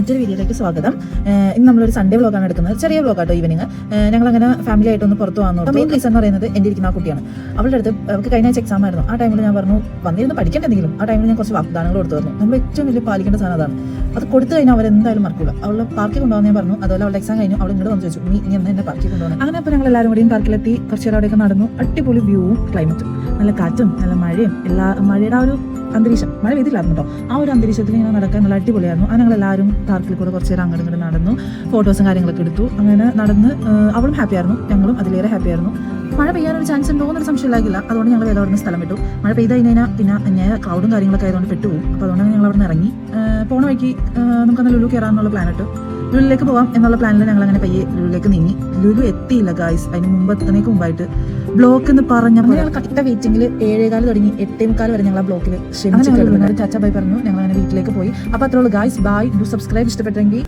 മറ്റൊരു വീഡിയോയിലേക്ക് സ്വാഗതം. ഇന്ന് നമ്മളൊരു സൺഡേ വ്ളോഗാണ് എടുക്കുന്നത്. ചെറിയ വ്ളോഗാട്ടോ ഈവനിങ്. ഞങ്ങളങ്ങനെ ഫാമിലി ആയിട്ടൊന്ന് പുറത്ത് വന്നു. മെയിൻ റീസൺ എന്ന് പറയുന്നത് എൻ്റെ ഇരിക്കുന്ന ആ കുട്ടിയാണ്. അവളുടെ അടുത്ത് അവൾക്ക് കഴിഞ്ഞ ആഴ്ച എക്സാം ആയിരുന്നു. ആ ടൈമിൽ ഞാൻ പറഞ്ഞു വന്നിരുന്ന് പഠിക്കേണ്ടെങ്കിലും ആ ടൈമിൽ ഞാൻ കുറച്ച് വാഗ്ദാനങ്ങൾ കൊടുത്തു തന്നു. നമ്മൾ ഏറ്റവും വലിയ പാലിക്കേണ്ട സാധനം അതാണ്. അത് കൊടുത്തു കഴിഞ്ഞാൽ അവരെന്തായാലും മറക്കില്ല. അവളെ പാർക്കിൽ കൊണ്ടുപോകാൻ ഞാൻ പറഞ്ഞു. അതുപോലെ അവളുടെ എക്സാം കഴിഞ്ഞു. അവൾ ഇങ്ങോട്ട് വന്ന് ചോദിച്ചു, നീ ഇനി എന്നെ പാർക്കിൽ കൊണ്ടുപോകണം. അങ്ങനെ അപ്പോൾ ഞങ്ങൾ എല്ലാവരും കൂടിയും പാർക്കിലെത്തി കുറച്ച് നേരം അവിടെയൊക്കെ നടന്നു. അടിപൊളി വ്യൂവും ക്ലൈമറ്റും, നല്ല കാറ്റും നല്ല മഴയും, മഴയുടെ ആ ഒരു അന്തരീക്ഷം, മഴ പെയ്തില്ലായിരുന്നു കേട്ടോ. ആ ഒരു അന്തരീക്ഷത്തിൽ ഇങ്ങനെ നടക്കാൻ നല്ല അടിപൊളിയായിരുന്നു. അത് ഞങ്ങളെല്ലാവരും പാർക്കിൽ കൂടെ കുറച്ച് നേരം അങ്ങോട്ട് ഇങ്ങോട്ട് നടന്നു, ഫോട്ടോസും കാര്യങ്ങളൊക്കെ എടുത്തു. അങ്ങനെ നടന്ന് അവളും ഹാപ്പി ആയിരുന്നു, ഞങ്ങളും അതിലേറെ ഹാപ്പി ആയിരുന്നു. മഴ പെയ്യാനൊരു ചാൻസ് ഉണ്ടോ എന്നൊരു സംശയമില്ലാകില്ല. അതുകൊണ്ട് ഞങ്ങൾ വേറെ അവിടെ നിന്ന് സ്ഥലം വിട്ടു. മഴ പെയ്ത് കഴിഞ്ഞാൽ പിന്നെ ക്രൗഡും കാര്യങ്ങളൊക്കെ ആയതുകൊണ്ട് പെട്ടുപോകും. അപ്പോൾ അതുകൊണ്ട് ഞങ്ങൾ അവിടെ നിന്ന് ഇറങ്ങി പോണ വഴിക്ക് നമുക്കന്ന് ലുലു കയറാമെന്നുള്ള പ്ലാൻ ഇട്ടു. ലുലുവിലേക്ക് പോകാം എന്നുള്ള പ്ലാനിൽ ഞങ്ങൾ അങ്ങനെ പയ്യെ ലുലുവിലേക്ക് നീങ്ങി. ലുലു എത്തിയില്ല ഗായ്സ്. അതിന് മുമ്പത്തേക്ക് മുമ്പായിട്ട് ബ്ലോക്ക് എന്ന് പറഞ്ഞപ്പോൾ ഞങ്ങൾ കട്ട വെയിറ്റിംഗിൽ 7:15 തുടങ്ങി 8:45 വരെ ഞങ്ങൾ ആ ബ്ലോക്കിൽ ടാറ്റ ബൈ പറഞ്ഞു. ഞങ്ങൾ അങ്ങനെ വീട്ടിലേക്ക് പോയി. അപ്പോൾ അത്രേ ഉള്ളൂ ഗായ്സ്. ബൈ. ഡു സബ്സ്ക്രൈബ് ഇഷ്ടപ്പെട്ടെങ്കിൽ.